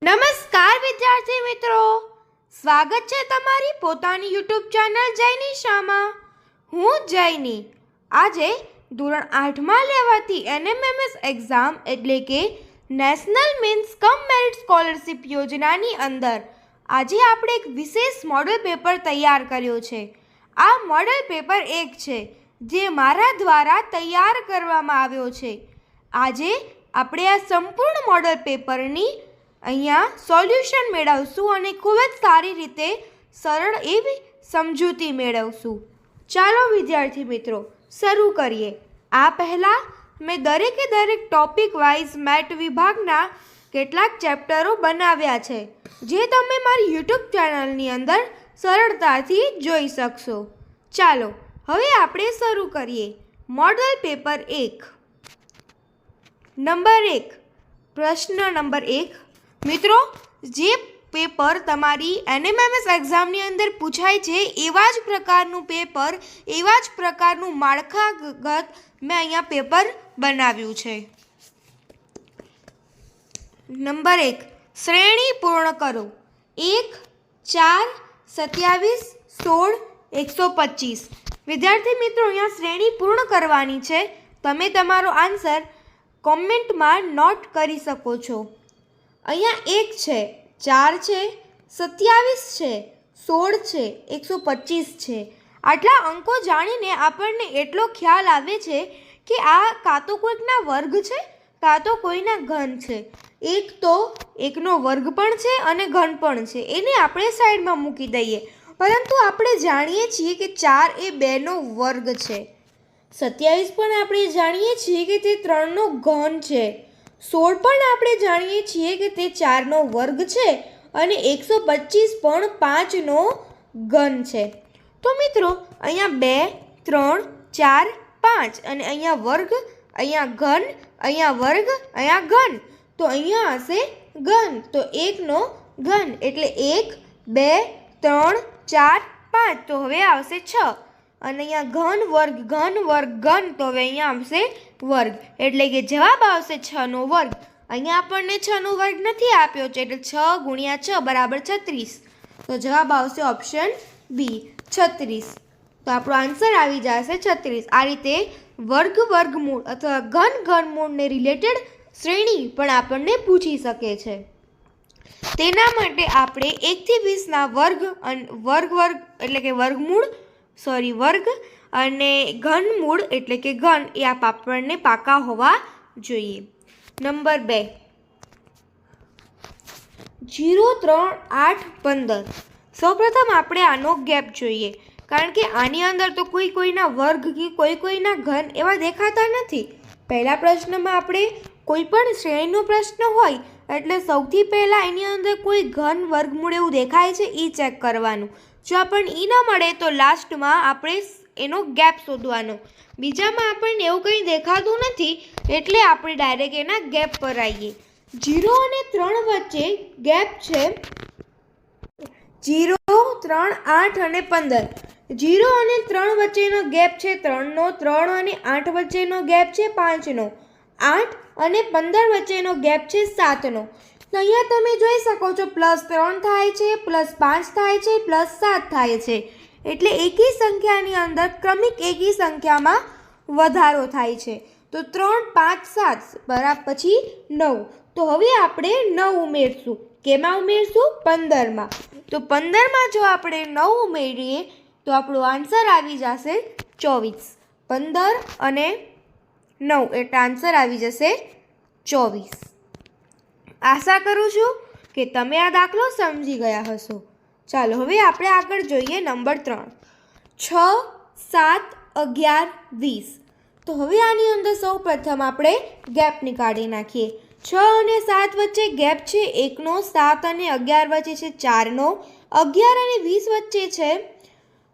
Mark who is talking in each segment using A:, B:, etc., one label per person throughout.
A: નમસ્કાર વિદ્યાર્થી મિત્રો, સ્વાગત છે તમારી પોતાની યુટ્યુબ ચેનલ જયની શામાં. હું જયની. આજે ધોરણ 8માં લેવાતી NMMS એક્ઝામ એટલે કે નેશનલ મીન્સ કમ મેરિટ સ્કોલરશિપ યોજનાની અંદર આજે આપણે એક વિશેષ મોડલ પેપર તૈયાર કર્યો છે. આ મોડલ પેપર 1 છે જે મારા દ્વારા તૈયાર કરવામાં આવ્યો છે. આજે આપણે આ સંપૂર્ણ મોડલ પેપરની અહીંયા સોલ્યુશન મેળવશું અને ખૂબ જ સારી રીતે સરળ એવી સમજૂતી મેળવશું. ચાલો વિદ્યાર્થી મિત્રો શરૂ કરીએ. આ પહેલાં મેં દરેક ટોપિક વાઇઝ મેટ વિભાગના કેટલાક ચેપ્ટરો બનાવ્યા છે જે તમે મારી યુટ્યુબ ચેનલની અંદર સરળતાથી જોઈ શકશો. ચાલો હવે આપણે શરૂ કરીએ. મોડલ પેપર 1 નંબર 1 પ્રશ્ન નંબર 1. મિત્રો, જે પેપર તમારી NMMS એક્ઝામની અંદર પૂછાય છે એવા જ પ્રકારનું પેપર, એવા જ પ્રકારનું માળખાગત મેં અહીંયા પેપર બનાવ્યું છે. નંબર 1 શ્રેણી પૂર્ણ કરો. 1, 4, 27, 16, 125. વિદ્યાર્થી મિત્રો, અહીંયા શ્રેણી પૂર્ણ કરવાની છે. તમે તમારો આન્સર કોમેન્ટમાં નોટ કરી શકો છો. અહીંયા 1 છે, 4 છે, 27 છે, 16 છે, 125 છે. આટલા અંકો જાણીને આપણને એટલો ખ્યાલ આવે છે કે આ કાં તો કોઈકના વર્ગ છે કાં તો કોઈના ઘન છે. એક તો એકનો વર્ગ પણ છે અને ઘન પણ છે, એને આપણે સાઈડમાં મૂકી દઈએ. પરંતુ આપણે જાણીએ છીએ કે 4 એ 2નો વર્ગ છે. 27 પણ આપણે જાણીએ છીએ કે તે 3નો ઘન છે. 16 પણ આપણે જાણીએ છીએ કે તે 4નો વર્ગ છે અને 125 પણ 5નો ઘન છે. તો મિત્રો અહીંયા 2, 3, 4, 5 અને અહીંયા વર્ગ, અહીંયા ઘન, અહીંયા વર્ગ, અહીંયા ઘન. તો અહીંયા હશે ઘન, તો 1નો ઘન એટલે 1, 2, 3, 4, 5. તો હવે આવશે 6. અને અહીંયા ઘન વર્ગ, ઘન વર્ગ, ઘન, તો હવે અહીંયા આવશે વર્ગ એટલે કે જવાબ આવશે 6નો વર્ગ. અહીંયા આપણને 6નો વર્ગ નથી આપ્યો છે એટલે 6 × 6 બરાબર 36. તો જવાબ આવશે ઓપ્શન બી 36. તો આપણો આન્સર આવી જશે 36. આ રીતે વર્ગ વર્ગમૂળ અથવા ઘન ઘનમૂળને રિલેટેડ શ્રેણી પણ આપણને પૂછી શકે છે. તેના માટે આપણે 1 થી 20ના વર્ગ એટલે કે વર્ગ અને ઘનમૂળ એટલે કે ઘન એ આપણને પાકા હોવા જોઈએ. નંબર 2 0, 3, 8, 15. સૌપ્રથમ આપણે આનો ગેપ જોઈએ, કારણ કે આની અંદર તો કોઈના વર્ગ કે કોઈના ઘન એવા દેખાતા નથી. પહેલા પ્રશ્નમાં આપણે કોઈ પણ શ્રેણીનો પ્રશ્ન હોય એટલે સૌથી પહેલાં એની અંદર કોઈ ઘન વર્ગમૂળ એવું દેખાય છે એ ચેક કરવાનું. જો આપણને એ ન મળે તો લાસ્ટમાં આપણે એનો ગેપ શોધવાનો. બીજામાં આપણને એવું કંઈ દેખાતું નથી એટલે આપણે ડાયરેક્ટ એના ગેપ પર આવીએ. 0 અને 3 વચ્ચે ગેપ છે 0, 3, 8 અને 15. 0 અને 3 વચ્ચેનો ગેપ છે 3નો, 3 અને 8 વચ્ચેનો ગેપ છે 5નો, 8 અને 15 વચ્ચેનો ગેપ છે 7નો. તો અહીંયા તમે જોઈ શકો છો +3 થાય છે, +5 થાય છે, +7 થાય છે. એટલે એકી સંખ્યાની અંદર ક્રમિક એકી સંખ્યામાં વધારો થાય છે. તો 3, 5, 7 બરાબર પછી 9. તો હવે આપણે 9 ઉમેરશું. કેમાં ઉમેરશું? 15માં. તો 15માં જો આપણે 9 ઉમેરીએ તો આપણો આન્સર આવી જશે 24. 15 અને 9 એટલે આન્સર આવી જશે 24. આશા કરું છું કે તમે આ દાખલો સમજી ગયા હશો. ચાલો હવે આપણે આગળ જોઈએ. નંબર 3 6, 7, 11, 20. તો હવે આની અંદર સૌ પ્રથમ આપણે ગેપ નીકાળી નાખીએ. 6 અને 7 વચ્ચે ગેપ છે 1નો, 7 અને 11 વચ્ચે છે 4નો, 11 અને 20 વચ્ચે છે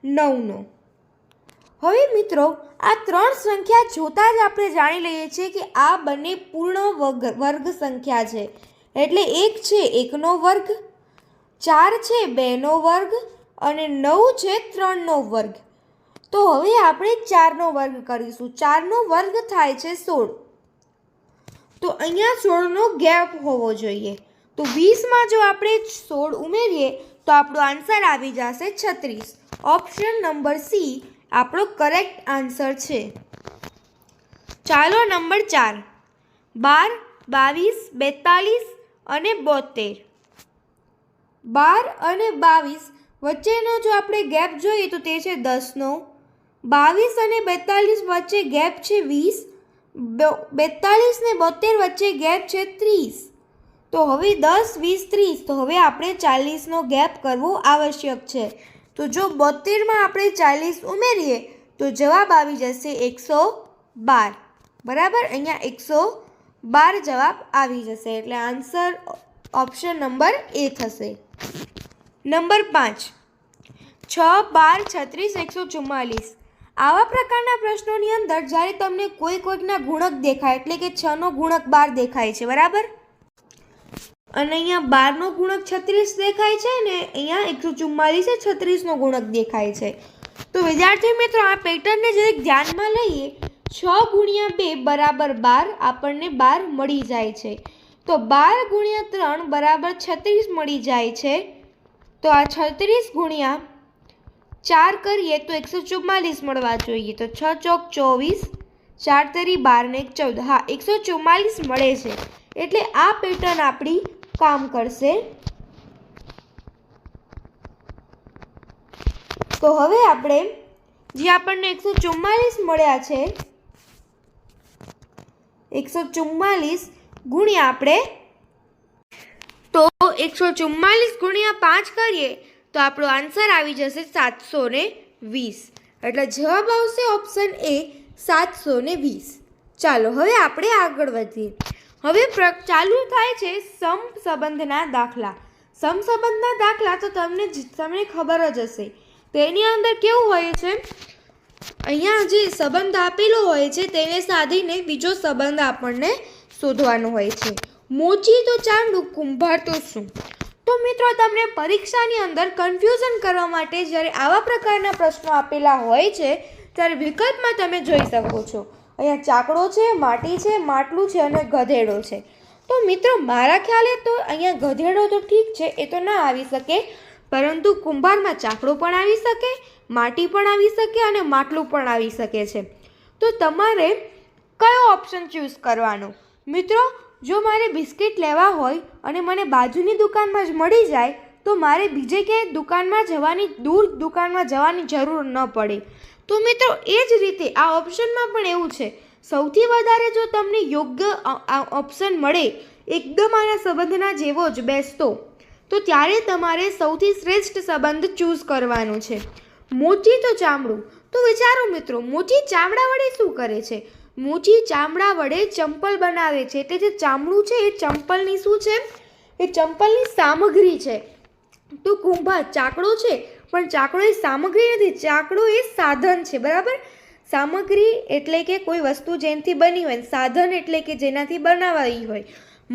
A: 9નો. હવે મિત્રો આ 3 સંખ્યા જોતાં જ આપણે જાણી લઈએ છીએ કે આ બંને પૂર્ણ વર્ગ સંખ્યા છે. એટલે 1 છે 1નો વર્ગ, 4 છે 2નો વર્ગ અને 9 છે 3નો વર્ગ. તો હવે આપણે 4નો વર્ગ કરીશું. 4નો વર્ગ થાય છે 16. તો અહીંયા 16નો ગેપ હોવો જોઈએ. તો 20માં જો આપણે 16 ઉમેરીએ તો આપણો આન્સર આવી જશે 36. ઓપ્શન નંબર સી આપણો કરેક્ટ આન્સર છે. ચાલો નંબર 4, 12, 22, 42 અને 72. 12 અને 22 વચ્ચેનો જો આપણે ગેપ જોઈએ તો તે છે 10નો. 22 અને 42 વચ્ચે ગેપ છે 20. 42 ને 72 વચ્ચે ગેપ છે 30. તો હવે 10, 20, 30, તો હવે આપણે 40નો ગેપ કરવો આવશ્યક છે. તો જો 72માં આપણે 40 ઉમેરીએ તો જવાબ આવી જશે 112. બરાબર, અહીંયા 112 જવાબ આવી જશે, એટલે આન્સર ઓપ્શન નંબર એ થશે. નંબર 5, 6, 12, 36, 144. આવા પ્રકારના પ્રશ્નોની અંદર જ્યારે તમને કોઈકના ગુણક દેખાય, એટલે કે 6નો ગુણક 12 દેખાય છે, બરાબર, અને અહીંયા 12નો ગુણક 36 દેખાય છે ને અહીંયા 144 36નો ગુણક દેખાય છે. તો વિદ્યાર્થી મિત્રો, આ પેટર્નને જરીક ધ્યાનમાં લઈએ. 6 ગુણ્યા 2 બરાબર 12, આપણને 12 મળી જાય છે. તો 12 ગુણ્યા 3 બરાબર 36 મળી જાય છે. તો આ 36 ગુણ્યા 4 કરીએ તો 144 મળવા જોઈએ. તો 6 ચોક 24, 4 તરી 12 ને 14. હા, 144 મળે છે. એટલે આ પેટર્ન આપણી કામ કરશે. તો હવે આપણે જે આપણને 144 મળ્યા છે, 144 ગુણ્યા આપણે, તો 144 ગુણ્યા 5 કરીએ તો આપણો આન્સર આવી જશે 720. એટલે જવાબ આવશે ઓપ્શન એ 720. ચાલો હવે આપણે આગળ વધીએ. હવે ચાલુ થાય છે સમસંબંધના દાખલા. સમસંબંધના દાખલા તો તમને ખબર જ હશે. તેની અંદર કેવું હોય છે, અહીંયા જે સંબંધ આપેલો હોય છે તેને સાધીને બીજો સંબંધ આપણને શોધવાનો હોય છે. મોચી તો ચાંદું, કુંભાર તો શું? તો મિત્રો, તમને પરીક્ષાની અંદર કન્ફ્યુઝન કરવા માટે જ્યારે આવા પ્રકારના પ્રશ્નો આપેલા હોય છે ત્યારે વિકલ્પમાં તમે જોઈ શકો છો. અહીંયા ચાકડો છે, માટી છે, માટલું છે અને ગધેડો છે. તો મિત્રો, મારા ખ્યાલે તો અહીંયા ગધેડો તો ઠીક છે, એ તો ના આવી શકે, પરંતુ કુંભારમાં ચાકડો પણ આવી શકે, માટી પણ આવી શકે અને માટલું પણ આવી શકે છે. તો તમારે કયો ઓપ્શન ચૂઝ કરવાનો? મિત્રો, જો મારે બિસ્કિટ લેવા હોય અને મને બાજુની દુકાનમાં જ મળી જાય તો મારે બીજે ક્યાંય દુકાનમાં જવાની જરૂર ન પડે. તો મિત્રો, એ જ રીતે આ ઓપ્શનમાં પણ એવું છે. સૌથી વધારે જો તમને યોગ્ય ઓપ્શન મળે એકદમ આના સંબંધના જેવો જ બેસતો, તો ત્યારે તમારે સૌથી શ્રેષ્ઠ સંબંધ ચૂઝ કરવાનો છે. મોચી તો ચામડું. તો વિચારો મિત્રો, મોચી ચામડા વડે શું કરે છે? મોચી ચામડા વડે ચંપલ બનાવે છે. એટલે જે ચામડું છે એ ચંપલની શું છે? એ ચંપલની સામગ્રી છે. તો કુંભાર ચાકડો છે, પણ ચાકડો એ સામગ્રી નથી, ચાકડો એ સાધન છે, બરાબર. સામગ્રી એટલે કે કોઈ વસ્તુ જેનાથી બની હોય, સાધન એટલે કે જેનાથી બનાવાઈ હોય.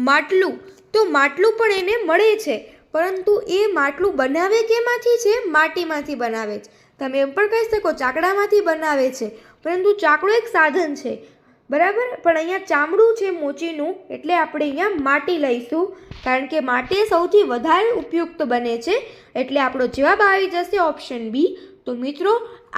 A: માટલું, તો માટલું પણ એને મળે છે, પરંતુ એ માટલું બનાવે કેમાંથી છે? માટીમાંથી બનાવે છે. તમે એમ પણ કહી શકો ચાકડામાંથી બનાવે છે, પરંતુ ચાકડો એક સાધન છે, બરાબર. પણ અહીંયા ચામડું છે મોચીનું, એટલે આપણે અહીંયા માટી લઈશું, કારણ કે માટી સૌથી વધારે ઉપયુક્ત બને છે. એટલે આપણો જવાબ આવી જશે ઓપ્શન બી. તો મિત્રો,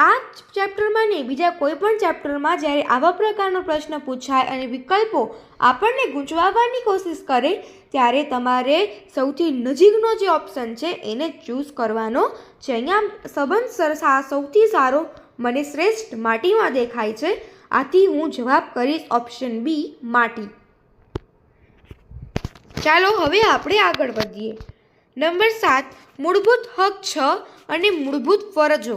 A: આ ચેપ્ટરમાં નહીં, બીજા કોઈ પણ ચેપ્ટરમાં જ્યારે આવા પ્રકારનો પ્રશ્ન પૂછાય અને વિકલ્પો આપણને ગૂંચવાડવાની કોશિશ કરે ત્યારે તમારે સૌથી નજીકનો જે ઓપ્શન છે એને ચૂઝ કરવાનો છે. અહીંયા સંબંધ સૌથી સારો મને શ્રેષ્ઠ માટીમાં દેખાય છે, આથી હું જવાબ કરીશ ઓપ્શન બી, માટી. ચાલો હવે આપણે આગળ વધીએ. નંબર 7, મૂળભૂત હક 6 અને મૂળભૂત ફરજો.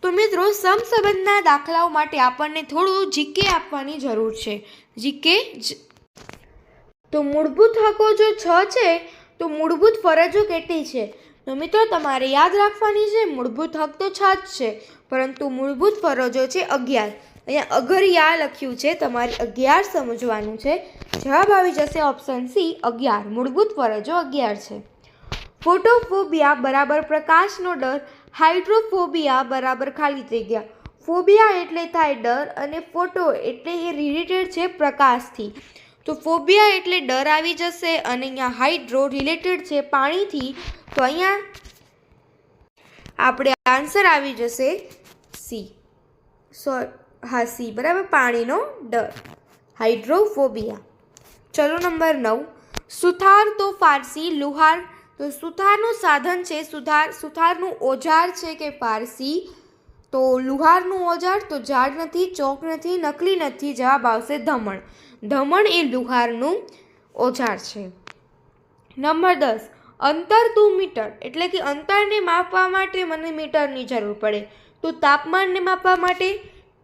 A: તો મિત્રો, સમસંબંધના દાખલાઓ માટે આપણને થોડું જીકે આપવાની જરૂર છે. જીકે. તો મૂળભૂત હકો જો 6 છે તો મૂળભૂત ફરજો કેટલી છે? તો મિત્રો, તમારે યાદ રાખવાની છે, મૂળભૂત હક તો 6 જ છે, પરંતુ મૂળભૂત ફરજો છે 11. અહીંયા અગરિયા લખ્યું છે, તમારે 11 સમજવાનું છે. જવાબ આવી જશે ઓપ્શન સી, 11. મૂળભૂત ફરજો 11 છે. ફોટોફોબિયા બરાબર પ્રકાશનો ડર, હાઇડ્રોફોબિયા બરાબર ખાલી જગ્યા. ફોબિયા એટલે થાય ડર અને ફોટો એટલે એ રિલેટેડ છે પ્રકાશથી. તો ફોબિયા એટલે ડર આવી જશે અને અહીંયા હાઇડ્રો રિલેટેડ છે પાણીથી, તો અહીંયા આપણે આન્સર આવી જશે સી. સી બરાબર, પાણીનો ડર, હાઇડ્રોફોબિયા. ચલો નંબર 9, સુથાર તો ફારસી, લુહાર. તો સુથારનું સાધન છે, સુથારનું ઓજાર છે કે ફારસી? તો લુહારનું ઓજાર તો ઝાડ નથી, ચોક નથી, નકલી નથી, જવાબ આવશે ધમણ. ધમણ એ લુહારનું ઓજાર છે. નંબર 10, અંતર ટુ મીટર એટલે કે અંતરને માપવા માટે મને મીટરની જરૂર પડે, તો તાપમાનને માપવા માટે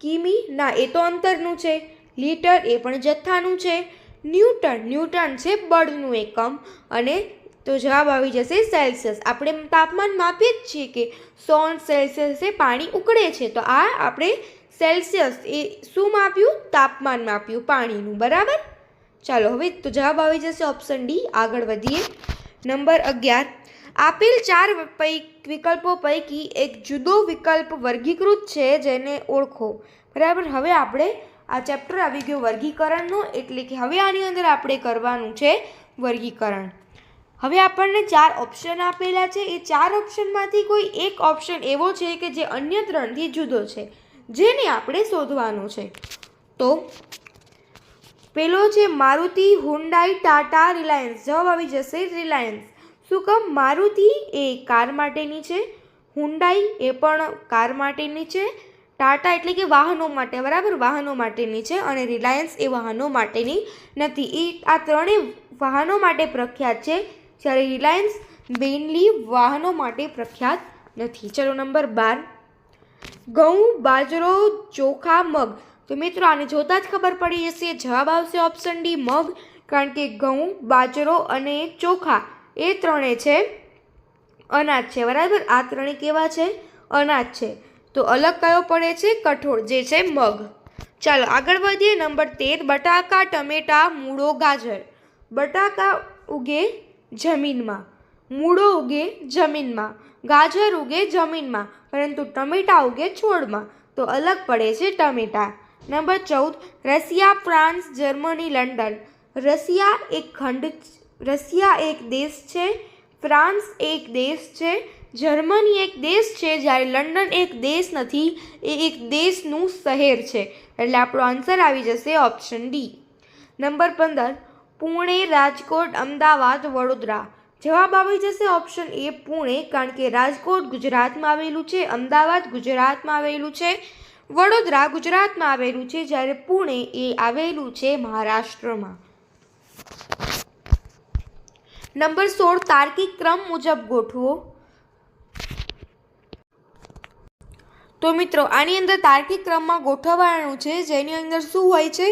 A: કિમી, ના એ તો અંતરનું છે. લીટર એ પણ જથ્થાનું છે. ન્યૂટન છે બળનું એકમ, અને તો જવાબ આવી જશે સેલ્સિયસ. આપણે તાપમાન માપીએ જ છીએ કે 100 સેલ્સિયસે પાણી ઉકળે છે, તો આ આપણે સેલ્સિયસ એ શું માપ્યું? તાપમાન માપ્યું પાણીનું, બરાબર. ચાલો હવે તો જવાબ આવી જશે ઓપ્શન ડી. આગળ વધીએ. નંબર 11, આપેલ 4 વિકલ્પો પૈકી એક જુદો વિકલ્પ વર્ગીકૃત છે, જેને ઓળખો. બરાબર, હવે આપણે આ ચેપ્ટર આવી ગયો વર્ગીકરણનો, એટલે કે હવે આની અંદર આપણે કરવાનું છે વર્ગીકરણ. હવે આપણને 4 ઓપ્શન આપેલા છે. એ 4 ઓપ્શનમાંથી કોઈ એક ઓપ્શન એવો છે કે જે અન્ય 3થી જુદો છે, જેને આપણે શોધવાનું છે. તો પેલો છે મારુતિ, હુન્ડાઈ, ટાટા, રિલાયન્સ. જવાબ આવી જશે રિલાયન્સ. શું કામ? મારુતિ એ કાર માટેની છે, હુન્ડાઈ એ પણ કાર માટેની છે, ટાટા એટલે કે વાહનો માટે, બરાબર, વાહનો માટેની છે, અને રિલાયન્સ એ વાહનો માટેની નથી. એ આ ત્રણેય વાહનો માટે પ્રખ્યાત છે, જ્યારે રિલાયન્સ મેઇનલી વાહનો માટે પ્રખ્યાત નથી. ચલો નંબર 12, ઘઉં, બાજરો, ચોખા, મગ. તો મિત્રો આને જોતા જ ખબર પડી જશે, જવાબ આવશે ઓપ્શન ડી મગ, કારણ કે ઘઉં, બાજરો અને ચોખા એ ત્રણે છે અનાજ છે, બરાબર. આ ત્રણે કેવા છે? અનાજ છે. તો અલગ કયો પડે છે? કઠોળ, જે છે મગ. ચાલો આગળ વધીએ. નંબર 13, બટાકા, ટમેટા, મૂળો, ગાજર. બટાકા ઉગે જમીનમાં, મૂળો ઉગે જમીનમાં, ગાજર ઉગે જમીનમાં, પરંતુ ટમેટા ઉગે છોડમાં, તો અલગ પડે છે ટમેટા. Number 14, Russia, France, Germany, London. Russia એક દેશ છે, ફ્રાન્સ એક દેશ છે, જર્મની એક દેશ છે, જ્યારે લંડન એક દેશ નથી, એ એક દેશનું શહેર છે. એટલે આપણો આન્સર આવી જશે option D. Number 15, Pune, Rajkot, Ahmedabad, Vadodara. જવાબ આવી જશે ઓપ્શન એ પુણે, કારણ કે રાજકોટ ગુજરાતમાં આવેલું છે, અમદાવાદ ગુજરાતમાં આવેલું છે, વડોદરા ગુજરાતમાં આવેલું છે, જ્યારે પુણે એ આવેલું છે મહારાષ્ટ્રમાં. નંબર 16, તાર્કિક ક્રમ મુજબ ગોઠવો. તો મિત્રો આની અંદર તાર્કિક ક્રમમાં ગોઠવવાનું છે, જેની અંદર શું હોય છે?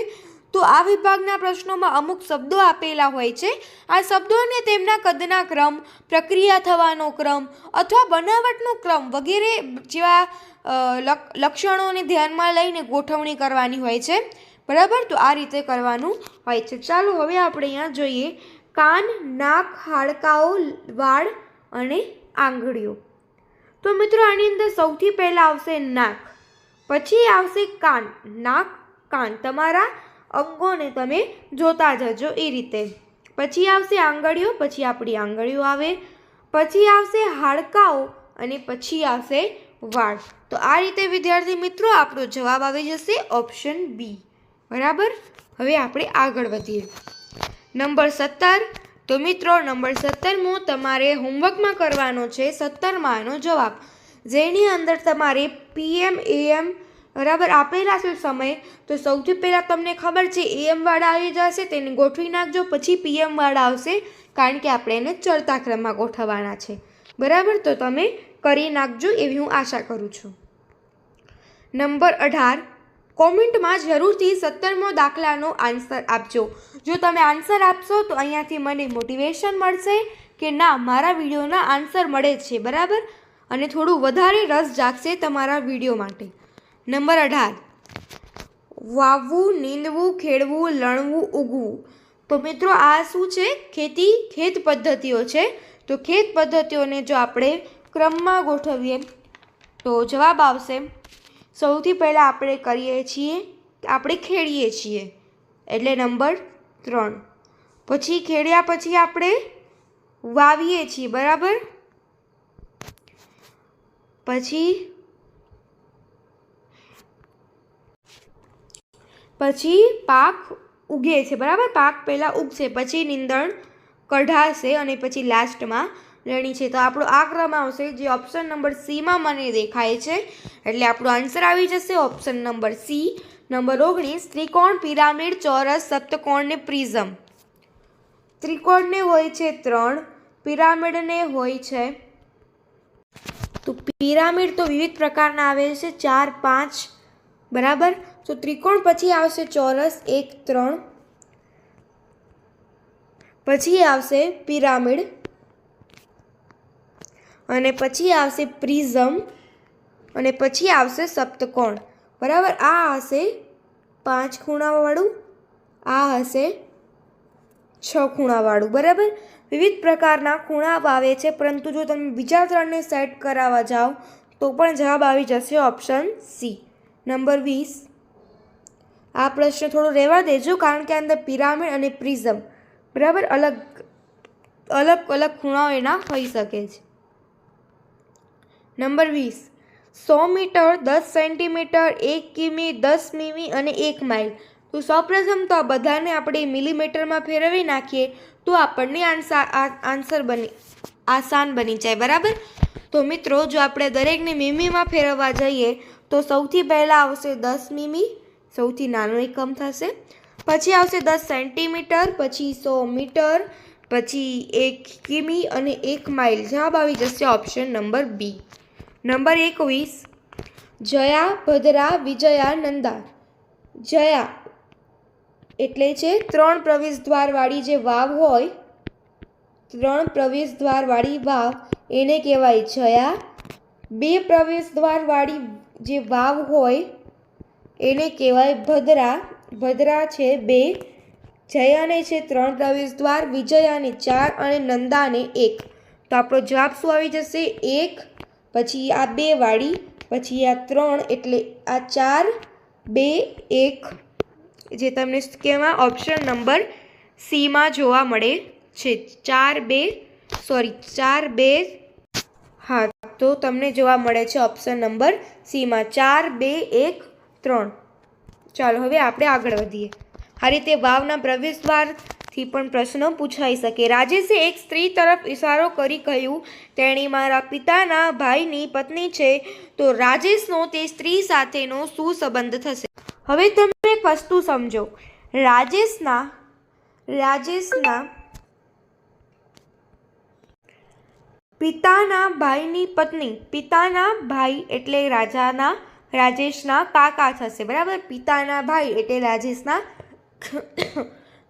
A: તો આ વિભાગના પ્રશ્નોમાં અમુક શબ્દો આપેલા હોય છે. આ શબ્દોને તેમના કદના ક્રમ, પ્રક્રિયા થવાનો ક્રમ અથવા બનાવટનો ક્રમ વગેરે જેવા લક્ષણોને ધ્યાનમાં લઈને ગોઠવણી કરવાની હોય છે, બરાબર. તો આ રીતે કરવાનું હોય છે. ચાલો હવે આપણે અહીંયા જોઈએ કાન, નાક, હાડકાઓ, વાળ અને આંગળીઓ. તો મિત્રો આની અંદર સૌથી પહેલાં આવશે નાક, પછી આવશે કાન. નાક, કાન તમારા અંગોને તમે જોતા જજો એ રીતે. પછી આવશે આંગળીઓ, પછી આપણી આંગળીઓ આવે, પછી આવશે હાડકાઓ અને પછી આવશે વાળ. તો આ રીતે વિદ્યાર્થી મિત્રો આપણો જવાબ આવી જશે ઓપ્શન બી, બરાબર. હવે આપણે આગળ વધીએ. નંબર 17, તો મિત્રો નંબર 17મો તમારે હોમવર્કમાં કરવાનો છે 17માનો જવાબ, જેની અંદર તમારે PM AM બરાબર આપેલા છે સમય. તો સૌથી પહેલાં તમને ખબર છે AM વાળા આવી જશે, તેને ગોઠવી નાખજો, પછી PM વાળા આવશે, કારણ કે આપણે એને ચડતા ક્રમમાં ગોઠવવાના છે, બરાબર. તો તમે કરી નાખજો એવી હું આશા કરું છું. નંબર 18, કોમેન્ટમાં જરૂરથી 17મો દાખલાનો આન્સર આપજો. જો તમે આન્સર આપશો તો અહીંયાથી મને મોટિવેશન મળશે કે ના મારા વિડીયોના આન્સર મળે છે, બરાબર, અને થોડું વધારે રસ જાગશે તમારા વિડીયો માટે. નંબર 18, વાવવું, નીંદવું, ખેડવું, લણવું, ઉગવું. તો મિત્રો આ શું છે? ખેત પદ્ધતિઓ છે. તો ખેત પદ્ધતિઓને જો આપણે ક્રમમાં ગોઠવીએ તો જવાબ આવશે, સૌથી પહેલાં આપણે કરીએ છીએ આપણે ખેડીએ છીએ, એટલે નંબર 3 પછી ખેડ્યા પછી આપણે વાવીએ છીએ, બરાબર. પછી પાક ઉગે છે, બરાબર. પાક પહેલાં ઉગશે, પછી નીંદણ કઢાશે અને પછી લાસ્ટમાં લણી છે. તો આપણો આ ક્રમ આવશે જે ઓપ્શન નંબર સીમાં મને દેખાય છે. એટલે આપણો આન્સર આવી જશે ઓપ્શન નંબર સી. નંબર 19, ત્રિકોણ, પિરામિડ, ચોરસ, સપ્તકોણ ને પ્રિઝમ. ત્રિકોણને હોય છે 3, પિરામિડને હોય છે, તો પિરામિડ તો વિવિધ પ્રકારના આવે છે 4, 5, બરાબર. તો ત્રિકોણ પછી આવશે ચોરસ 1, 3, પછી આવશે પિરામિડ અને પછી આવશે પ્રિઝમ અને પછી આવશે સપ્તકોણ, બરાબર. આ હશે 5 ખૂણાવાળું, આ હશે 6 ખૂણાવાળું, બરાબર. વિવિધ પ્રકારના ખૂણા આવે છે, પરંતુ જો તમે બીજા 3ને સેટ કરાવવા જાઓ તો પણ જવાબ આવી જશે ઓપ્શન સી. નંબર 20, આ પ્રશ્ન થોડો રહેવા દેજો કારણ કે અંદર પિરામિડ અને પ્રિઝમ, બરાબર, અલગ અલગ ખૂણાઓ એના હોઈ શકે છે. નંબર 20, 100 મીટર, 10 સેન્ટીમીટર, 1 કિમી, 10 મીમી અને 1 માઇલ. તો સૌપ્રથમ તો આ બધાને આપણે મિલીમીટરમાં ફેરવી નાખીએ તો આપણને આન્સર આસાન બની જાય, બરાબર. તો મિત્રો જો આપણે દરેકને મીમીમાં ફેરવવા જઈએ તો સૌથી પહેલાં આવશે 10 મીમી, સૌથી નાનો એકમ થશે. પછી આવશે 10 સેન્ટીમીટર, પછી 100 મીટર, પછી 1 કિમી અને 1 માઇલ. જવાબ આવી જશે ઓપ્શન નંબર બી. નંબર 21, જયા, ભદ્રા, વિજયા, નંદા. જયા એટલે છે 3 પ્રવેશદ્વારવાળી જે વાવ હોય, 3 પ્રવેશદ્વારવાળી વાવ એને કહેવાય જયા. 2 પ્રવેશદ્વારવાળી જે વાવ હોય એને કહેવાય ભદ્રા. ભદ્રા છે 2, જયાને છે 3 પ્રવેશદ્વાર, વિજયાને 4 અને નંદાને 1. તો આપણો જવાબ શું આવી જશે? 1, પછી આ 2 વાળી, પછી આ 3, એટલે આ 4, 2, 1, જે તમને કેમાં ઓપ્શન નંબર સીમાં જોવા મળે છે. 4, 2, હા, તો તમને જોવા મળે છે ઓપ્શન નંબર સીમાં 4, 2, 1, 3. ચાલો હવે આપણે આગળ વધીએ. આ રીતે વાવના પ્રવેશદ્વારથી પણ પ્રશ્નો પૂછાઈ શકે. રાજેશે એક સ્ત્રી તરફ ઇશારો કરી કહ્યું, તેણી મારા પિતાના ભાઈની પત્ની છે. તો રાજેશનો તે સ્ત્રી સાથેનો શું સંબંધ થશે? હવે તમે એક વસ્તુ સમજો. રાજેશના પિતાના ભાઈની પત્ની, પિતાના ભાઈ એટલે રાજેશના કાકા થશે, બરાબર. પિતાના ભાઈ એટલે રાજેશના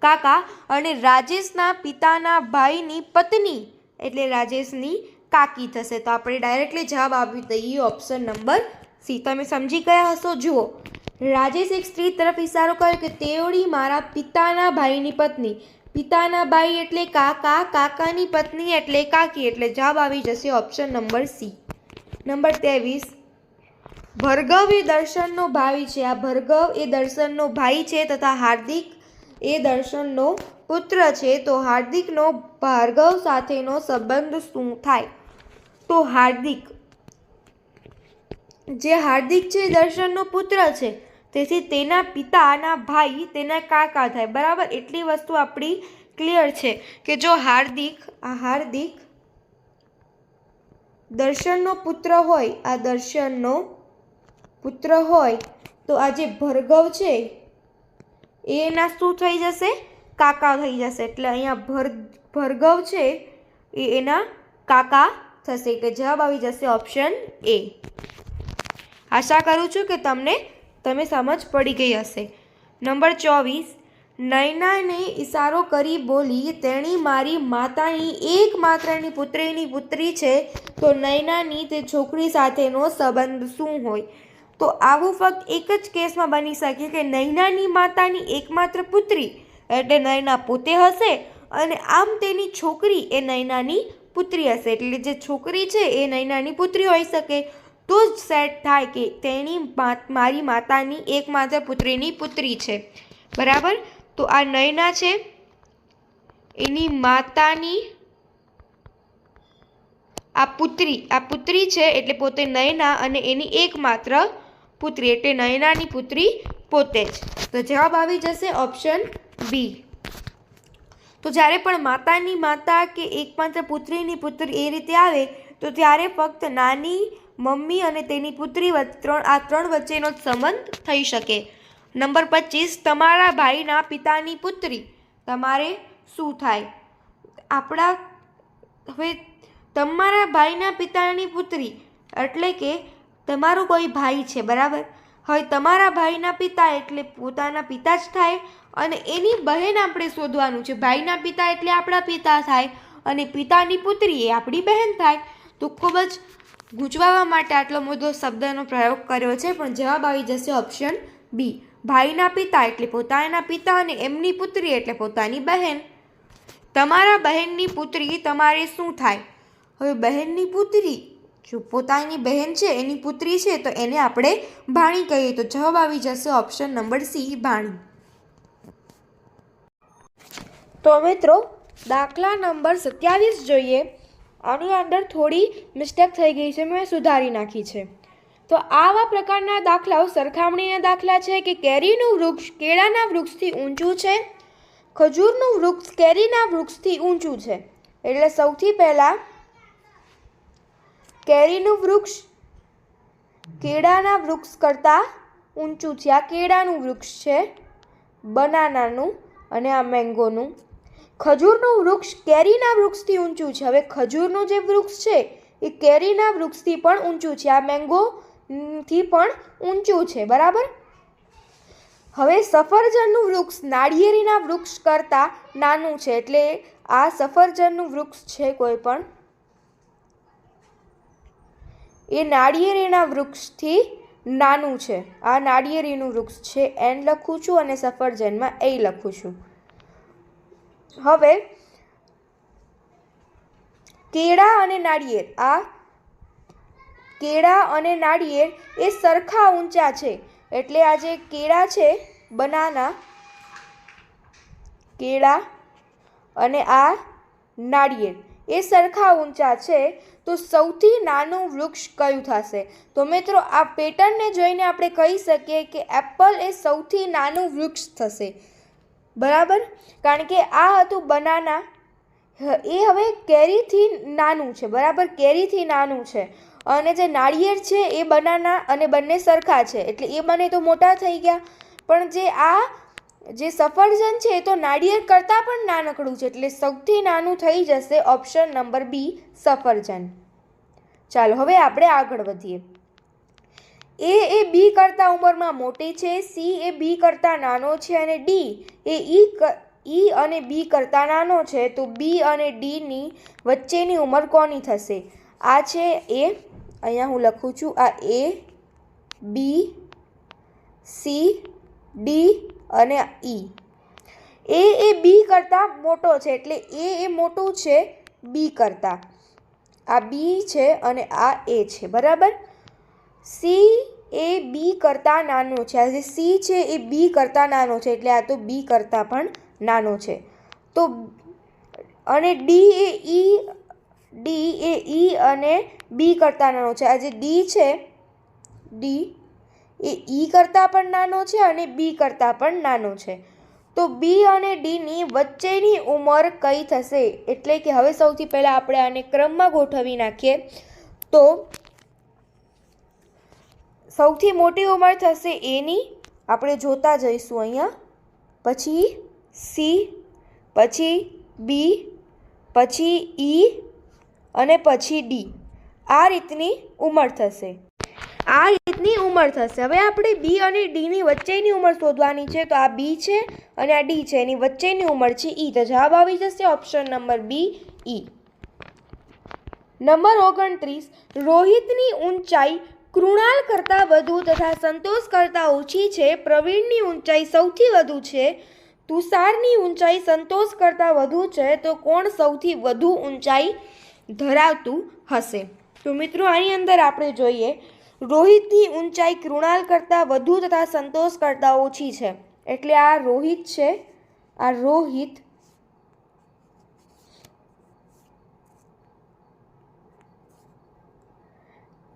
A: કાકા અને રાજેશના પિતાના ભાઈની પત્ની એટલે રાજેશની કાકી થશે. તો આપણે ડાયરેક્ટલી જવાબ આપી દઈએ ઓપ્શન નંબર સી. તમે સમજી ગયા હશો. જુઓ, રાજેશ એક સ્ત્રી તરફ ઇશારો કર્યો કે તેઓડી મારા પિતાના ભાઈની પત્ની. પિતાના ભાઈ એટલે કાકા, કાકાની પત્ની એટલે કાકી, એટલે જવાબ આવી જશે ઓપ્શન નંબર સી. નંબર 23, ભર્ગવ એ દર્શનનો ભાઈ છે. આ ભર્ગવ એ દર્શનનો ભાઈ છે તથા હાર્દિક એ દર્શનનો પુત્ર છે. તો હાર્દિકનો ભાર્ગવ સાથેનો સંબંધ શું થાય? તો હાર્દિક છે દર્શનનો પુત્ર છે, તેથી તેના પિતાના ભાઈ તેના કાકા થાય, બરાબર. એટલી વસ્તુ આપણી ક્લિયર છે કે જો હાર્દિક દર્શનનો પુત્ર હોય, આ દર્શનનો પુત્ર હોય, તો આ જે ભર્ગવ છે એના શું થઈ જશે? કાકા થઈ જશે. એટલે અહીંયા ભર્ગવ છે એ એના કાકા થશે. એટલે જવાબ આવી જશે ઓપ્શન એ. આશા કરું છું કે તમે સમજ પડી ગઈ હશે. નંબર 24, નૈનાને ઇશારો કરી બોલી, તેણી મારી માતાની એકમાત્રની પુત્રી છે. તો નૈનાની તે છોકરી સાથેનો સંબંધ શું હોય? તો આવું ફક્ત એક જ કેસમાં બની શકે કે નૈનાની માતાની એકમાત્ર પુત્રી એટલે નૈના પોતે હશે અને આમ તેની છોકરી એ નૈનાની પુત્રી હશે. એટલે જે છોકરી છે એ નૈનાની પુત્રી હોઈ શકે. તો જ સેટ થાય કે તેણી મારી માતાની એકમાત્ર પુત્રીની પુત્રી છે, બરાબર. તો આ નયના છે, એની માતાની આ પુત્રી છે એટલે પોતે નયના અને એની એકમાત્ર પુત્રી એટલે નયનાની પુત્રી પોતે જ. તો જવાબ આવી જશે ઓપ્શન બી. તો જ્યારે પણ માતાની માતા કે એકમાત્ર પુત્રીની પુત્રી એ રીતે આવે તો ત્યારે ફક્ત નાની મમ્મી અને તેની પુત્રી આ ત્રણ વચ્ચેનો જ સંબંધ થઈ શકે. નંબર 25, તમારા ભાઈના પિતાની પુત્રી તમારે શું થાય? હવે તમારા ભાઈના પિતાની પુત્રી એટલે કે તમારો કોઈ ભાઈ છે, બરાબર? હવે તમારા ભાઈના પિતા એટલે પોતાના પિતા જ થાય અને એની બહેન આપણે શોધવાનું છે. ભાઈના પિતા એટલે આપણા પિતા થાય અને પિતાની પુત્રી એ આપણી બહેન થાય. તો ખૂબ જ ગૂંચવાવા માટે આટલો બધો શબ્દનો પ્રયોગ કર્યો છે, પણ જવાબ આવી જશે ઓપ્શન બી. ભાઈના પિતા એટલે પોતાના પિતા અને એમની પુત્રી એટલે પોતાની બહેન. તમારા બહેનની પુત્રી તમારે શું થાય? હવે બહેનની પુત્રી જો પોતાની બહેન છે એની પુત્રી છે તો એને આપણે ભાણી કહીએ. તો જવાબ આવી જશે ઓપ્શન નંબર સી, ભાણી. તો મિત્રો દાખલા નંબર 27 જોઈએ. આની અંદર થોડી મિસ્ટેક થઈ ગઈ છે, મેં સુધારી નાખી છે. તો આવા પ્રકારના દાખલાઓ સરખામણીના દાખલા છે કે કેરીનું વૃક્ષ કેળાના વૃક્ષથી ઊંચું છે, ખજૂરનું વૃક્ષ કેરીના વૃક્ષથી ઊંચું છે. એટલે સૌથી પહેલા કેરીનું વૃક્ષ કેળાના વૃક્ષ કરતાં ઊંચું છે. આ કેળાનું વૃક્ષ છે, બનાનાનું, અને આ મેંગોનું. ખજૂરનું વૃક્ષ કેરીના વૃક્ષથી ઊંચું છે. હવે ખજૂરનું જે વૃક્ષ છે એ કેરીના વૃક્ષથી પણ ઊંચું છે. આ મેંગોથી પણ ઊંચું છે, બરાબર? હવે સફરજનનું વૃક્ષ નાળિયેરીના વૃક્ષ કરતાં નાનું છે. એટલે આ સફરજનનું વૃક્ષ છે કોઈ પણ એ નાળિયેરીના વૃક્ષથી નાનું છે. આ નાળિયેરીનું વૃક્ષ છે, એન લખું છું અને સફરજનમાં એ લખું છું. હવે કેળા અને નાળિયેર, આ કેળા અને નાળિયેર એ સરખા ઊંચા છે. એટલે આ જે કેળા છે, બનાના, કેળા અને આ નાળિયેર એ સરખા ઊંચા છે. તો સૌથી નાનું વૃક્ષ કયું થશે? તો મિત્રો આ પેટર્નને જોઈને આપણે કહી શકીએ કે એપલ એ સૌથી નાનું વૃક્ષ થશે, બરાબર? કારણ કે આ હતું બનાના, એ હવે કેરીથી નાનું છે, બરાબર? કેરીથી નાનું છે. અને જે નાળિયેર છે એ બનાના અને બંને સરખા છે એટલે એ બંને તો મોટા થઈ ગયા. પણ જે સફરજન છે એ તો નાળિયેર કરતાં પણ નાનકડું છે એટલે સૌથી નાનું થઈ જશે ઓપ્શન નંબર બી, સફરજન. ચાલો હવે આપણે આગળ વધીએ. એ બી કરતાં ઉંમરમાં મોટી છે, સી એ બી કરતાં નાનો છે અને ડી એ ઈ અને બી કરતાં નાનો છે. તો બી અને ડીની વચ્ચેની ઉંમર કોની થશે? આ છે એ, અહીંયા હું લખું છું, આ એ, બી, સી, ડી અને ઈ. એ બી કરતાં મોટો છે એટલે એ મોટું છે બી કરતાં. આ બી છે અને આ એ છે, બરાબર? સી એ બી કરતાં નાનો છે. આ જે સી છે એ બી કરતાં નાનો છે એટલે આ તો બી કરતાં પણ નાનો છે. તો અને ડી એ ઈ અને બી કરતાં નાનો છે. આ જે ડી છે, ડી એ ઈ કરતાં પણ નાનો છે અને બી કરતાં પણ નાનો છે. તો બી અને ડીની વચ્ચેની ઉંમર કઈ થશે? એટલે કે હવે સૌથી પહેલાં આપણે આને ક્રમમાં ગોઠવી નાખીએ. તો સૌથી મોટી ઉંમર થશે એની, આપણે જોતા જઈશું અહીંયા. પછી સી, પછી બી, પછી ઈ અને પછી ડી. આ રીતની ઉંમર થશે. હવે આપણે બી અને ડીની વચ્ચેની ઉંમર શોધવાની છે. તો આ બી છે અને આ ડી છે, એની વચ્ચેની ઉંમર છે ઈ. તો જવાબ આવી જશે ઓપ્શન નંબર બી, ઈ. નંબર 29, રોહિતની ઊંચાઈ કૃણાલ કરતાં વધુ તથા સંતોષ કરતાં ઓછી છે. પ્રવીણની ઊંચાઈ સૌથી વધુ છે. તુષારની ઊંચાઈ સંતોષ કરતાં વધુ છે. તો કોણ સૌથી વધુ ઊંચાઈ ધરાવતું હશે? તો મિત્રો આની અંદર આપણે જોઈએ, રોહિતની ઊંચાઈ કૃણાલ કરતાં વધુ તથા સંતોષ કરતાં ઓછી છે એટલે આ રોહિત છે આ રોહિત,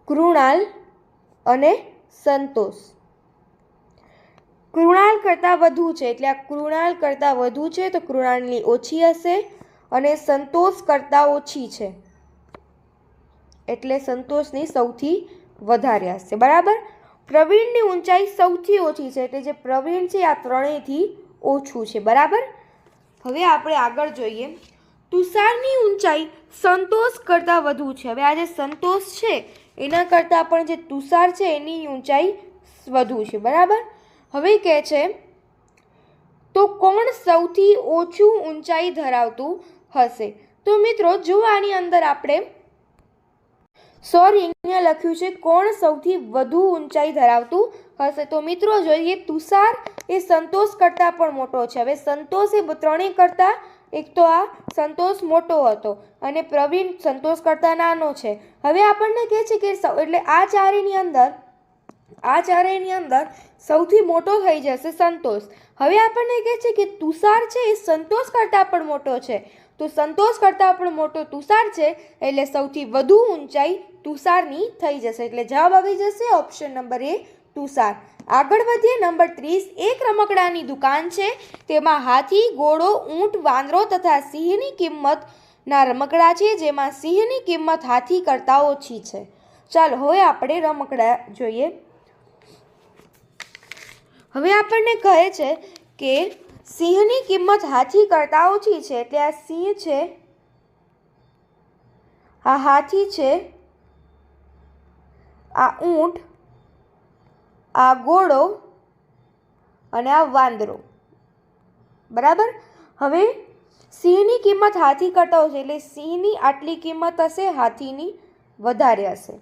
A: કૃણાલ અને સંતોષ. કૃણાલ કરતાં વધુ છે એટલે આ કૃણાલ કરતાં વધુ છે તો કૃણાલની ઓછી હશે અને સંતોષ કરતાં ઓછી છે એટલે સંતોષની સૌથી વધારે હશે. બરાબર. પ્રવીણની ઊંચાઈ સૌથી ઓછી છે એટલે જે પ્રવીણ છે આ ત્રણેયથી ઓછું છે. બરાબર. હવે આપણે આગળ જોઈએ. તુષારની ઊંચાઈ સંતોષ કરતાં વધુ છે. હવે આ જે સંતોષ છે એના કરતાં પણ જે તુષાર છે એની ઊંચાઈ વધુ છે. બરાબર. હવે કહે છે તો કોણ સૌથી ઓછું ઊંચાઈ ધરાવતું હશે? તો મિત્રો જો આની અંદર આપણે અહીંયા લખ્યું છે કોણ સૌથી વધુ ઊંચાઈ ધરાવતું હશે તો મિત્રો જોઈએ તુષાર એ સંતોષ કરતાં પણ મોટો છે. હવે સંતોષ એ ત્રણેય કરતાં એક તો આ સંતોષ મોટો હતો અને પ્રવીણ સંતોષ કરતાં નાનો છે. હવે આપણને કહે છે કે એટલે આ ચારેયની અંદર સૌથી મોટો થઈ જશે સંતોષ. હવે આપણને કહે છે કે તુષાર છે એ સંતોષ કરતાં પણ મોટો છે તો સંતોષ કરતાં પણ મોટો તુષાર છે એટલે સૌથી વધુ ઊંચાઈ તુષારની થઈ જશે એટલે જવાબ આવી જશે ઓપ્શન નંબર એ તુષાર. આગળ વધીએ. નંબર 30. એક રમકડાની દુકાન છે તેમાં હાથી, ઘોડો, ઊંટ, વાંદરો તથા સિંહની કિંમતના રમકડા છે જેમાં સિંહની કિંમત હાથી કરતાં ઓછી છે. ચાલો હવે આપણે રમકડા જોઈએ. હવે આપણને કહે છે કે સિંહની કિંમત હાથી કરતાં ઓછી છે એટલે આ સિંહ છે, આ હાથી છે, આ ઊંટ, આ ઘોડો અને આ વાંદરો. બરાબર. હવે સિંહની કિંમત હાથી કરતાં ઓછી એટલે સિંહની આટલી કિંમત હશે, હાથીની વધારે હશે.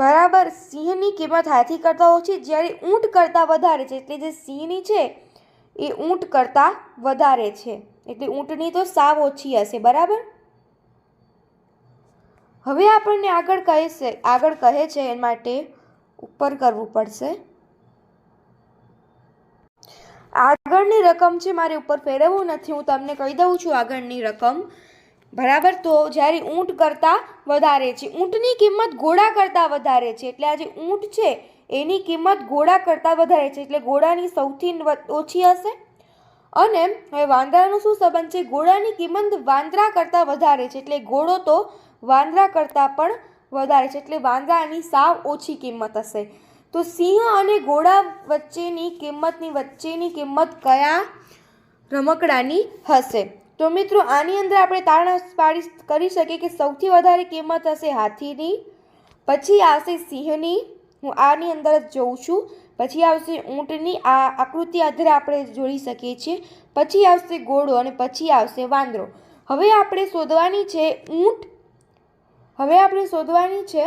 A: બરાબર. સિંહની કિંમત હાથી કરતાં ઓછી જ્યારે ઊંટ કરતાં વધારે છે એટલે જે સિંહની છે એ ઊંટ કરતાં વધારે છે એટલે ઊંટની તો સાવ ઓછી હશે. બરાબર. હવે આપણને આગળ કહે છે એ માટે ઉપર કરવું પડશે. આગળની રકમ છે મારે ઉપર ફેરવવું નથી, હું તમને કહી દઉં છું આગળની રકમ. બરાબર. તો જ્યારે ઊંટ કરતાં વધારે છે, ઊંટની કિંમત ઘોડા કરતાં વધારે છે એટલે આ જે ઊંટ છે એની કિંમત ઘોડા કરતાં વધારે છે એટલે ઘોડાની સૌથી ઓછી હશે. અને હવે વાંદરાનો શું સંબંધ છે? ઘોડાની કિંમત વાંદરા કરતાં વધારે છે એટલે ઘોડો તો વાંદરા કરતાં પણ વધારે છે એટલે વાંદરાની સાવ ઓછી કિંમત હશે. તો સિંહ અને ઘોડા વચ્ચેની કિંમત કયા રમકડાની હશે? તો મિત્રો આની અંદર આપણે તારણ કરી શકીએ કે સૌથી વધારે કિંમત હશે હાથીની, પછી આવશે સિંહની, હું આની અંદર જ જોઉં છું, પછી આવશે ઊંટની, આ આકૃતિ આધારે આપણે જોઈ શકીએ છીએ, પછી આવશે ઘોડો અને પછી આવશે વાંદરો. હવે આપણે શોધવાની છે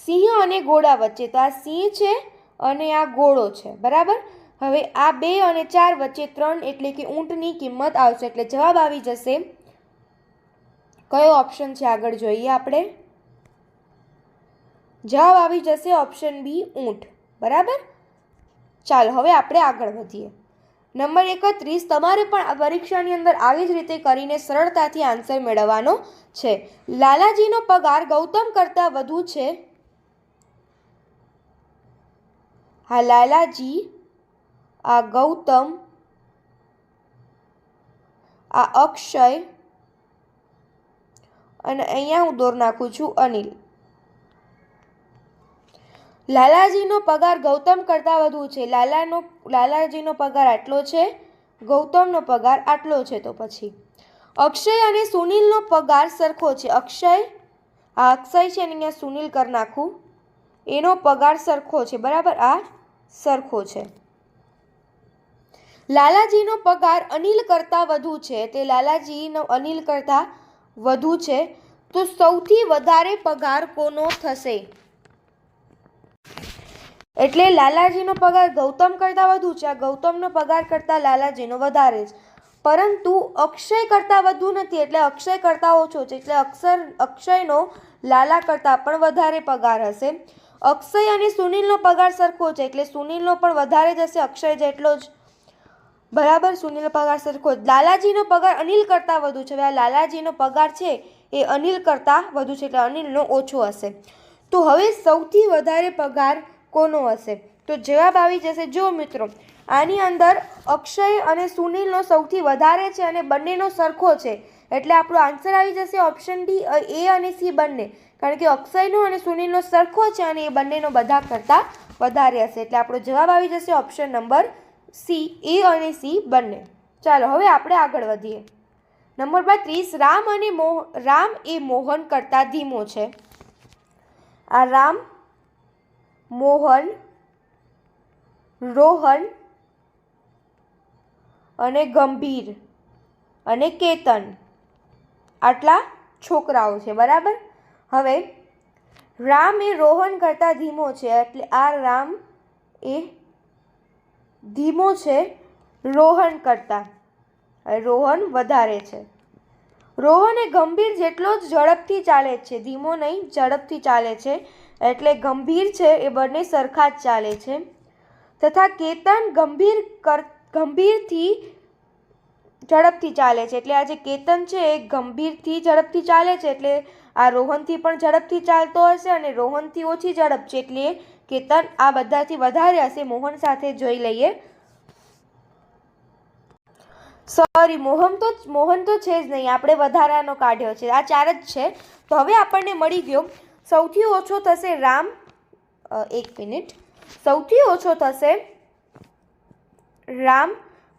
A: સિંહ અને ઘોડા વચ્ચે. તો આ સિંહ છે અને આ ઘોડો છે. બરાબર. હવે આ 2 અને 4 વચ્ચે 3 એટલે કે ઊંટની કિંમત આવશે એટલે જવાબ આવી જશે. કયો ઓપ્શન છે આગળ જોઈએ આપણે. જવાબ આવી જશે ઓપ્શન બી ઊંટ. બરાબર. ચાલો હવે આપણે આગળ વધીએ. નંબર 31. તમારે પણ પરીક્ષાની અંદર આવી જ રીતે કરીને સરળતાથી આન્સર મેળવવાનો છે. લાલાજીનો પગાર ગૌતમ કરતાં વધુ છે. હા, લાલાજી, આ ગૌતમ, આ અક્ષય અને અહીંયા હું દોર નાખું છું અનિલ. લાલાજીનો પગાર ગૌતમ કરતાં વધુ છે. લાલાજીનો પગાર આટલો છે, ગૌતમનો પગાર આટલો છે. તો પછી અક્ષય અને સુનિલનો પગાર સરખો છે. અક્ષય છે અને અહીંયા સુનિલ કરી નાખું, એનો પગાર સરખો છે. બરાબર. આ સરખો છે. લાલાજીનો પગાર અનિલ કરતાં વધુ છે. તે લાલાજીનો અનિલ કરતાં વધુ છે તો સૌથી વધારે પગાર કોનો થશે? એટલે લાલાજીનો પગાર ગૌતમ કરતાં વધુ છે, આ ગૌતમનો પગાર કરતાં લાલાજીનો વધારે છે, પરંતુ અક્ષય કરતાં વધુ નથી એટલે અક્ષય કરતાં ઓછો છે એટલે અક્ષયનો લાલા કરતાં પણ વધારે પગાર હશે. અક્ષય અને સુનિલનો પગાર સરખો છે એટલે સુનિલનો પણ વધારે જ હશે અક્ષય જેટલો જ. બરાબર, સુનિલનો પગાર સરખો. લાલાજીનો પગાર અનિલ કરતાં વધુ છે. હવે આ લાલાજીનો પગાર છે એ અનિલ કરતાં વધુ છે એટલે અનિલનો ઓછો હશે. તો હવે સૌથી વધારે પગાર કોનો હશે? તો જવાબ આવી જશે. જો મિત્રો, આની અંદર અક્ષય અને સુનિલનો સૌથી વધારે છે અને બંનેનો સરખો છે એટલે આપણો આન્સર આવી જશે ઓપ્શન ડી, એ અને સી બંને. કારણ કે અક્ષયનો અને સુનિલનો સરખો છે અને એ બંનેનો બધા કરતાં વધારે હશે એટલે આપણો જવાબ આવી જશે ઓપ્શન નંબર સી, એ અને સી બંને. ચાલો હવે આપણે આગળ વધીએ. નંબર 32, રામ એ મોહન કરતાં ધીમો છે. આ રામ, મોહન, રોહન અને ગંભીર અને કેતન આટલા છોકરાઓ છે. બરાબર. હવે રામ એ રોહન કરતાં ધીમો છે એટલે આ રામ એ ધીમો છે રોહન કરતાં. રોહન વધારે છે. રોહન એ ગંભીર જેટલો જ ઝડપથી ચાલે છે, ધીમો નહીં, ઝડપથી ચાલે છે એટલે ગંભીર છે એ બંને સરખા જ ચાલે છે. તથા કેતન ગંભીરથી ઝડપથી ચાલે છે એટલે આ જે કેતન છે એ ગંભીરથી ઝડપથી ચાલે છે એટલે આ રોહનથી પણ ઝડપથી ચાલતો હશે અને રોહનથી ઓછી ઝડપ છે એટલે કેતન આ બધાથી વધારે હશે. મોહન સાથે જોઈ લઈએ. સોરી, મોહન તો છે જ નહીં, આપણે વધારાનો કાઢ્યો છે. આ 4 જ છે. તો હવે આપણને મળી ગયો સૌથી ઓછો થશે રામ. એક મિનિટ. સૌથી ઓછો થશે રામ,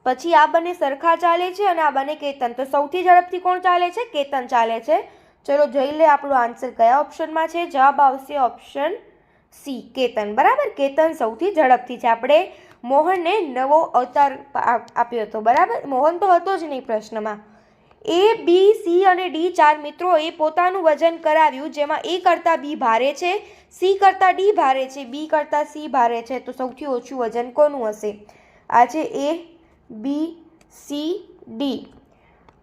A: પછી આ બંને સરખા ચાલે છે અને આ બંને કેતન. તો સૌથી ઝડપથી કોણ ચાલે છે? કેતન ચાલે છે. ચલો જોઈ લે આપણો આન્સર કયા ઓપ્શનમાં છે. જવાબ આવશે ઓપ્શન સી, કેતન. બરાબર, કેતન સૌથી ઝડપથી છે. આપણે મોહનને નવો અવતાર આપ્યો હતો. બરાબર, મોહન તો હતો જ નહીં પ્રશ્નમાં. એ, બી, સી અને ડી 4 મિત્રોએ પોતાનું વજન કરાવ્યું જેમાં એ કરતાં બી ભારે છે, સી કરતાં ડી ભારે છે, બી કરતાં સી ભારે છે. તો સૌથી ઓછું વજન કોનું હશે? આ છે એ, બી, સી, ડી.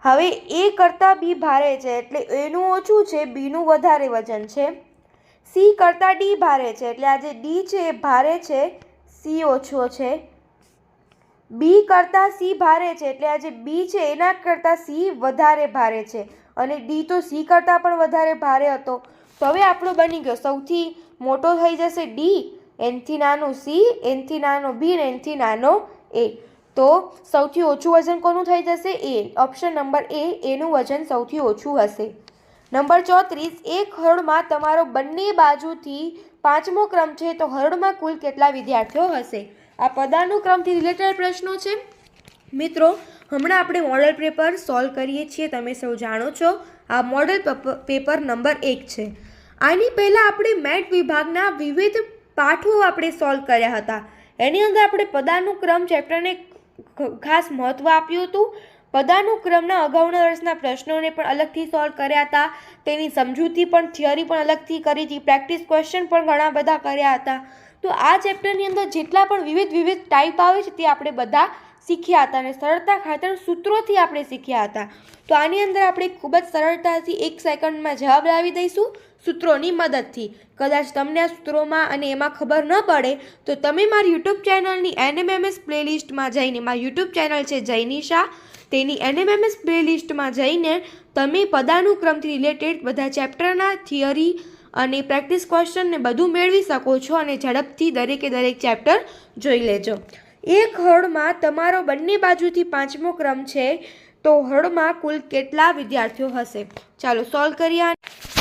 A: હવે એ કરતાં બી ભારે છે એટલે એનું ઓછું છે, બીનું વધારે વજન છે. સી કરતાં ડી ભારે છે એટલે આ જે ડી છે એ ભારે છે, સી ઓછો છે. બી કરતાં સી ભારે છે એટલે આ જે બી છે એના કરતાં સી વધારે ભારે છે અને ડી તો સી કરતાં પણ વધારે ભારે હતો. તો હવે આપણો બની ગયો સૌથી મોટો થઈ જશે ડી, એનથી નાનું સી, એનથી નાનો બી અને એનથી નાનો એ. તો સૌથી ઓછું વજન કોનું થઈ જશે? એ. ઓપ્શન નંબર એ, એનું વજન સૌથી ઓછું હશે. નંબર 34, એક હરોળમાં તમારો બંને બાજુથી 5મો ક્રમ છે તો હરોળમાં કુલ કેટલા વિદ્યાર્થીઓ હશે? આ પદાનુક્રમથી રિલેટેડ પ્રશ્નો છે. મિત્રો, હમણાં આપણે મોડલ પેપર સોલ્વ કરીએ છીએ, તમે સૌ જાણો છો. આ મોડલ પેપર નંબર 1 છે. આની પહેલાં આપણે મેટ વિભાગના વિવિધ પાઠો આપણે સોલ્વ કર્યા હતા. એની અંદર આપણે પદાનુક્રમ ચેપ્ટરને ખાસ મહત્ત્વ આપ્યું હતું. પદાનુક્રમના અગાઉના વર્ષના પ્રશ્નોને પણ અલગથી સોલ્વ કર્યા હતા. તેની સમજૂતી પણ, થિયરી પણ અલગથી કરી હતી. પ્રેક્ટિસ ક્વેશ્ચન પણ ઘણા બધા કર્યા હતા. તો આ ચેપ્ટરની અંદર જેટલા પણ વિવિધ ટાઈપ આવે છે તે આપણે બધા શીખ્યા હતા અને સરળતા ખાતર સૂત્રોથી આપણે શીખ્યા હતા. તો આની અંદર આપણે ખૂબ જ સરળતાથી 1 સેકન્ડમાં જવાબ લાવી દઈશું સૂત્રોની મદદથી. કદાચ તમને આ સૂત્રોમાં અને એમાં ખબર ન પડે તો તમે મારી યુટ્યુબ ચેનલની NMMS પ્લેલિસ્ટમાં જઈને, મારી યુટ્યુબ ચેનલ છે જૈનિશા, તેની NMMS પ્લેલિસ્ટમાં જઈને તમે પદાનુક્રમથી રિલેટેડ બધા ચેપ્ટરના થિયરી અને પ્રેક્ટિસ ક્વેશ્ચન ને બધું મેળવી શકો છો અને ઝડપથી દરેક ચેપ્ટર જોઈ લેજો. એક હરોળમાં તમારો બંને બાજુથી 5મો ક્રમ છે તો હરોળમાં કુલ કેટલા વિદ્યાર્થીઓ હશે? ચાલો સોલ્વ કરીએ.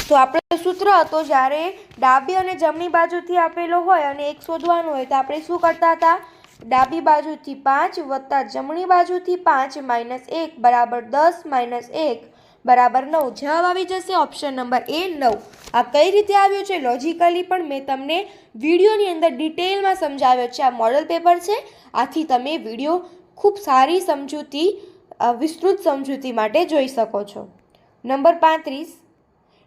A: તો આપણો સૂત્ર હતો જ્યારે ડાબી અને જમણી બાજુથી આપેલો હોય અને 1 શોધવાનું હોય તો આપણે શું કરતા હતા? ડાબી બાજુથી 5 વત્તા જમણી બાજુથી 5 માઇનસ 1 બરાબર 10 માઇનસ 1 બરાબર 9. જવાબ આવી જશે ઓપ્શન નંબર એ, 9. આ કઈ રીતે આવ્યું છે? લોજિકલી પણ મેં તમને વિડીયોની અંદર ડિટેલમાં સમજાવ્યો છે. આ મોડલ પેપર છે, આથી તમે વિડીયો ખૂબ સારી સમજૂતી, વિસ્તૃત સમજૂતી માટે જોઈ શકો છો. નંબર 35,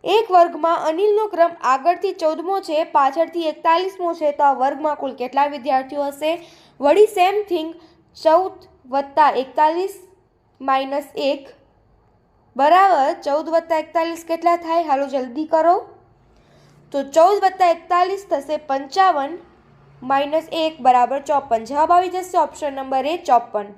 A: એક વર્ગમાં અનિલનો ક્રમ આગળથી 14મો છે, પાછળથી 41મો છે તો આ વર્ગમાં કુલ કેટલા વિદ્યાર્થીઓ હશે? વળી સેમ થિંગ, 14 વત્તા 41 માઇનસ 1 બરાબર 14 વત્તા 41 કેટલા થાય? હાલો જલ્દી કરો. તો 14 વત્તા 41 થશે 55 માઇનસ 1 બરાબર 54. જવાબ આવી જશે ઓપ્શન નંબર એ, 54.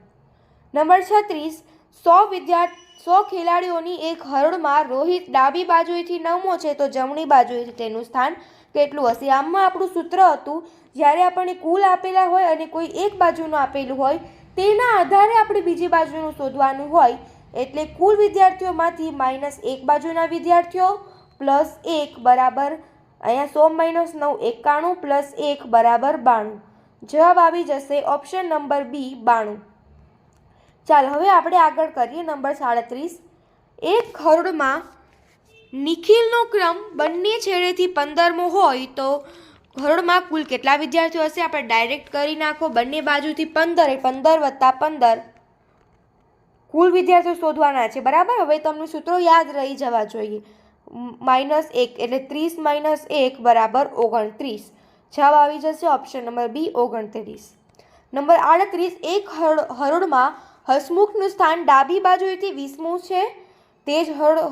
A: નંબર 36 100 ખેલાડીઓની એક હરોળમાં રોહિત ડાબી બાજુએથી 9મો છે તો જમણી બાજુએથી તેનું સ્થાન કેટલું હશે? આમાં આપણું સૂત્ર હતું જ્યારે આપણને કુલ આપેલા હોય અને કોઈ એક બાજુનું આપેલું હોય તેના આધારે આપણે બીજી બાજુનું શોધવાનું હોય, એટલે કુલ વિદ્યાર્થીઓમાંથી -1 બાજુના વિદ્યાર્થીઓ +1 બરાબર અહીંયા 100 - 9 91 +1 બરાબર 92. જવાબ આવી જશે ઓપ્શન નંબર બી 92. ચાલો હવે આપણે આગળ કરીએ. નંબર 37 એક હરોળમાં નિખિલનો ક્રમ બંને છેડેથી 15મો હોય તો હરોળમાં કુલ કેટલા વિદ્યાર્થીઓ હશે? આપણે ડાયરેક્ટ કરી નાખો. બંને બાજુથી 15 એ 15 + 15 કુલ વિદ્યાર્થીઓ શોધવાના છે. બરાબર, હવે તમને સૂત્રો યાદ રહી જવા જોઈએ. -1 એટલે 30 - 1 બરાબર 29. જવાબ આવી જશે ઓપ્શન નંબર બી 29. નંબર 38 એક હરોળમાં હસમુખનું સ્થાન ડાબી બાજુએથી 20મું છે, તે જ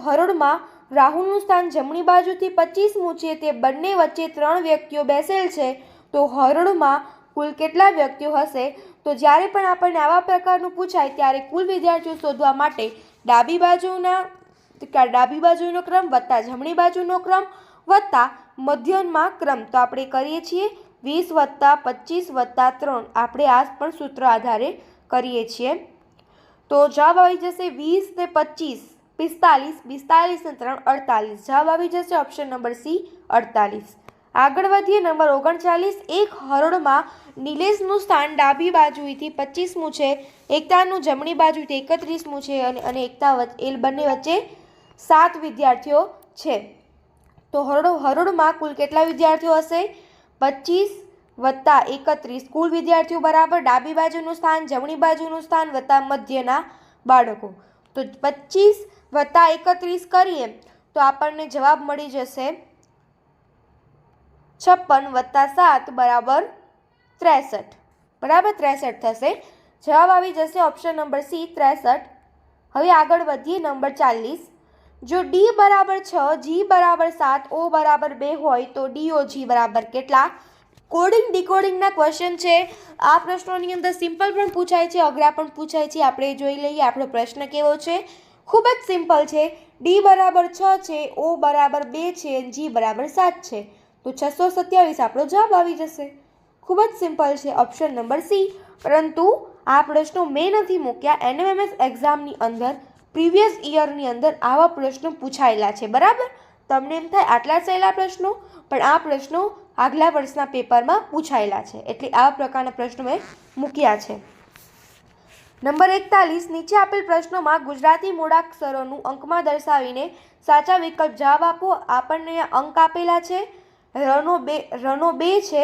A: હરોળમાં રાહુલનું સ્થાન જમણી બાજુથી 25મું છે. તે બંને વચ્ચે 3 વ્યક્તિઓ બેસેલ છે તો હરોળમાં કુલ કેટલા વ્યક્તિઓ હશે? તો જ્યારે પણ આપણને આવા પ્રકારનું પૂછાય ત્યારે કુલ વિદ્યાર્થીઓ શોધવા માટે ડાબી બાજુનો ક્રમ વત્તા જમણી બાજુનો ક્રમ વત્તા મધ્યમાં ક્રમ, તો આપણે કરીએ છીએ 20 + 25 + 3. આપણે આ પણ સૂત્ર આધારે કરીએ છીએ. તો જવાબ આવી જશે 20 ને 25 45, 45 ને 3 48. જવાબ આવી જશે ઓપ્શન નંબર સી 48. આગળ વધીએ. નંબર 39 એક હરોળમાં નિલેશનું સ્થાન ડાબી બાજુએથી 25મું છે, એકતાનું જમણી બાજુથી 31મું છે અને એકતા એ બંને વચ્ચે 7 વિદ્યાર્થીઓ છે. તો હરોળમાં કુલ કેટલા વિદ્યાર્થીઓ હશે? 25 + 31 કુલ વિદ્યાર્થીઓ બરાબર ડાબી બાજુનું સ્થાન, જમણી બાજુનું સ્થાન વત્તા મધ્યના બાળકો. તો 25 + 31 કરીએ તો આપણને જવાબ મળી જશે 56 + 7 બરાબર 63. બરાબર 63 થશે. જવાબ આવી જશે ઓપ્શન નંબર સી 63. હવે આગળ વધીએ. નંબર 40 જો ડી બરાબર 6, જી બરાબર 7, ઓ બરાબર 2 હોય તો ડીઓજી બરાબર કેટલા? કોડિંગ ડીકોડિંગના ક્વેશ્ચન છે. આ પ્રશ્નોની અંદર સિમ્પલ પણ પૂછાય છે, અઘરા પણ પૂછાય છે. આપણે જોઈ લઈએ આપણો પ્રશ્ન કેવો છે. ખૂબ જ સિમ્પલ છે. ડી બરાબર 6 છે, ઓ બરાબર 2 છે, જી બરાબર 7 છે તો 627 આપણો જવાબ આવી જશે. ખૂબ જ સિમ્પલ છે ઓપ્શન નંબર સી. પરંતુ આ પ્રશ્નો મેં નથી મૂક્યા, એનએમએમએસ એક્ઝામની અંદર પ્રીવિયસ યરની અંદર આવા પ્રશ્નો પૂછાયેલા છે. બરાબર, તમને એમ થાય આટલા સહેલા પ્રશ્નો, પણ આ પ્રશ્નો આગલા વર્ષના પેપરમાં પૂછાયેલા છે, એટલે આવા પ્રકારના પ્રશ્નો મેં મૂક્યા છે. નંબર 41 નીચે આપેલ પ્રશ્નોમાં ગુજરાતી મૂળાક્ષરોનું અંકમાં દર્શાવીને સાચા વિકલ્પ જવાબ આપો. આપણને અંક આપેલા છે. રનો 2 છે,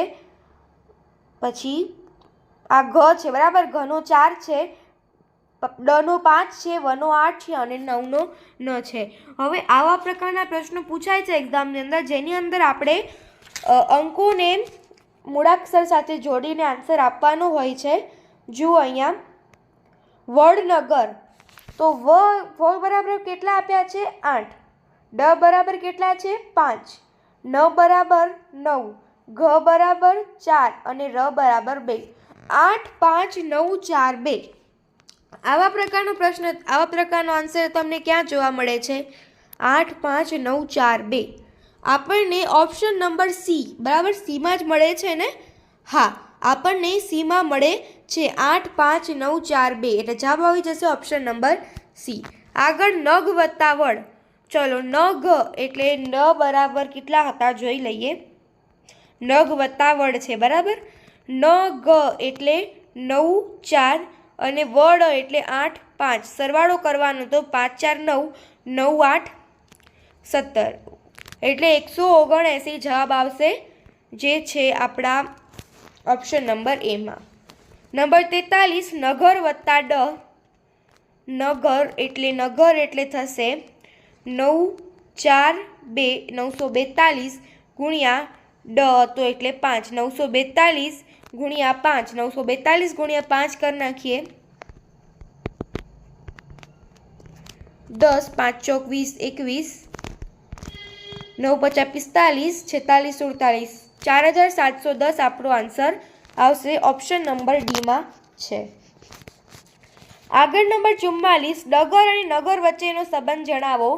A: પછી આ ઘ છે. બરાબર, ઘનો 4 છે, ડનો 5 છે, વનો 8 છે અને 9નો ન છે. હવે આવા પ્રકારના પ્રશ્નો પૂછાય છે એક્ઝામની અંદર, જેની અંદર આપણે અંકોને મૂળાક્ષર સાથે જોડીને આન્સર આપવાનો હોય છે. જુઓ અહીંયા વડનગર, તો વ બરાબર કેટલા આપ્યા છે? 8. ડ બરાબર કેટલા છે? 5. ન બરાબર 9, ઘ બરાબર 4 અને ર બરાબર 2. 8, 5, 9, 4, 2. આવા પ્રકારનો આન્સર તમને ક્યાં જોવા મળે છે? 8, 5, 9, 4, 2. આપણને ઓપ્શન નંબર સી બરાબર સીમાં જ મળે છે ને? હા, આપણને સીમાં મળે છે 8, 5, 9, 4, 2 એટલે જવાબ આવી જશે ઓપ્શન નંબર સી. આગળ નગ વત્તા વડ. ચલો નગ એટલે ન બરાબર કેટલા હતા જોઈ લઈએ. નગ વત્તા વડ છે. બરાબર, નગ એટલે 9, 4 અને વડ એટલે 8, 5. સરવાળો કરવાનો તો 5, 4, 9, 9, 8, 17 એટલે 179 જવાબ આવશે, જે છે આપણા ઓપ્શન નંબર એમાં. નંબર 43 નગર વત્તા ડ. નગર એટલે થશે 9, 4, 2 942 ગુણ્યા ડ તો એટલે 5. 942 ગુણ્યા 5, 942 ગુણ્યા 5 કરી નાખીએ. 10, 5 ચોક 20, 21, 9 50 45, 46 47, 4710 આપણો આન્સર આવશે. ઓપ્શન નંબર ડીમાં છે. આગળ નંબર 44, ડગર અને નગર વચ્ચેનો સંબંધ જણાવો.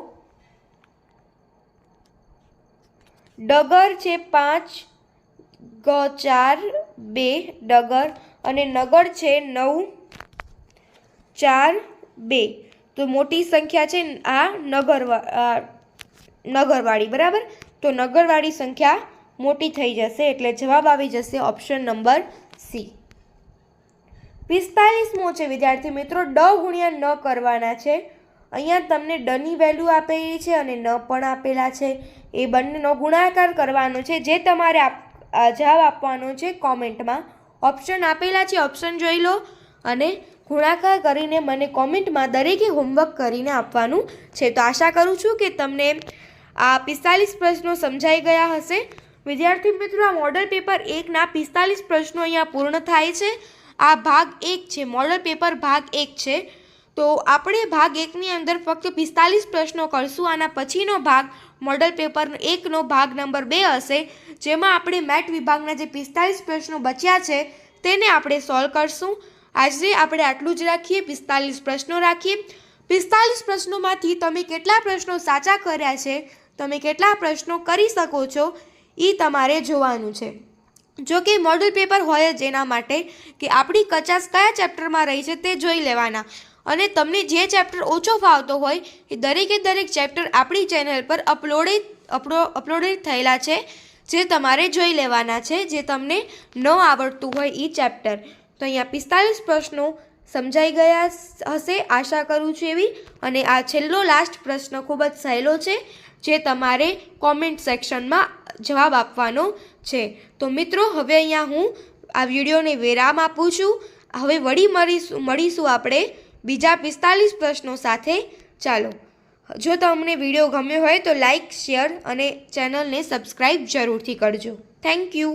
A: ડગર છે 5 ગ 4 2 ડગર અને નગર છે 9 4 2. તો મોટી સંખ્યા છે આ નગરવાળી, બરાબર. તો નગરવાળી સંખ્યા મોટી થઈ જશે એટલે જવાબ આવી જશે ઓપ્શન નંબર સી. 45મો છે વિદ્યાર્થી મિત્રો, ડ ગુણ્યા ન કરવાના છે. અહીંયા તમને ડની વેલ્યુ આપેલી છે અને ન પણ આપેલા છે. એ બંનેનો ગુણાકાર કરવાનો છે, જે તમારે જવાબ આપવાનો છે કોમેન્ટમાં. ઓપ્શન આપેલા છે, ઓપ્શન જોઈ લો અને ગુણાકાર કરીને મને કોમેન્ટમાં દરેકે હોમવર્ક કરીને આપવાનું છે. તો આશા કરું છું કે તમને આ 45 પ્રશ્નો સમજાઈ ગયા હશે. વિદ્યાર્થી મિત્રો, આ મોડલ પેપર 1ના 45 પ્રશ્નો અહીંયા પૂર્ણ થાય છે. આ ભાગ 1 છે, મોડલ પેપર ભાગ 1 છે. તો આપણે ભાગ 1ની અંદર ફક્ત 45 પ્રશ્નો કરશું. આના પછીનો ભાગ મોડલ પેપર 1નો ભાગ નંબર 2 હશે, જેમાં આપણે મેટ વિભાગના જે 45 પ્રશ્નો બચ્યા છે તેને આપણે સોલ્વ કરશું. આજે આપણે આટલું જ રાખીએ, 45 પ્રશ્નો રાખીએ. 45 પ્રશ્નોમાંથી તમે કેટલા પ્રશ્નો સાચા કર્યા છે, તમે કેટલા પ્રશ્નો કરી શકો છો, એ તમારે જોવાનું છે. જો કે મોડલ પેપર હોય જ એના માટે કે આપણી કચાસ કયા ચેપ્ટરમાં રહી છે તે જોઈ લેવાના, અને તમને જે ચેપ્ટર ઓછો ફાવતો હોય એ દરેકે દરેક ચેપ્ટર આપણી ચેનલ પર અપલોડેડ થયેલા છે, જે તમારે જોઈ લેવાના છે, જે તમને ન આવડતું હોય એ ચેપ્ટર. તો અહીંયા 45 પ્રશ્નો સમજાઈ ગયા હશે, આશા કરું છું એવી. અને આ છેલ્લો લાસ્ટ પ્રશ્ન ખૂબ જ સહેલો છે, જે તમારે કોમેન્ટ સેક્શનમાં જવાબ આપવાનો છે. તો મિત્રો, હવે અહીંયા હું આ વિડીયોને વિરામ આપું છું. હવે વળી મળીશું આપણે બીજા 45 પ્રશ્નો સાથે. ચાલો, જો તમને વિડીયો ગમ્યો હોય તો લાઈક, શેર અને ચેનલને સબસ્ક્રાઈબ જરૂરથી કરજો. Thank you.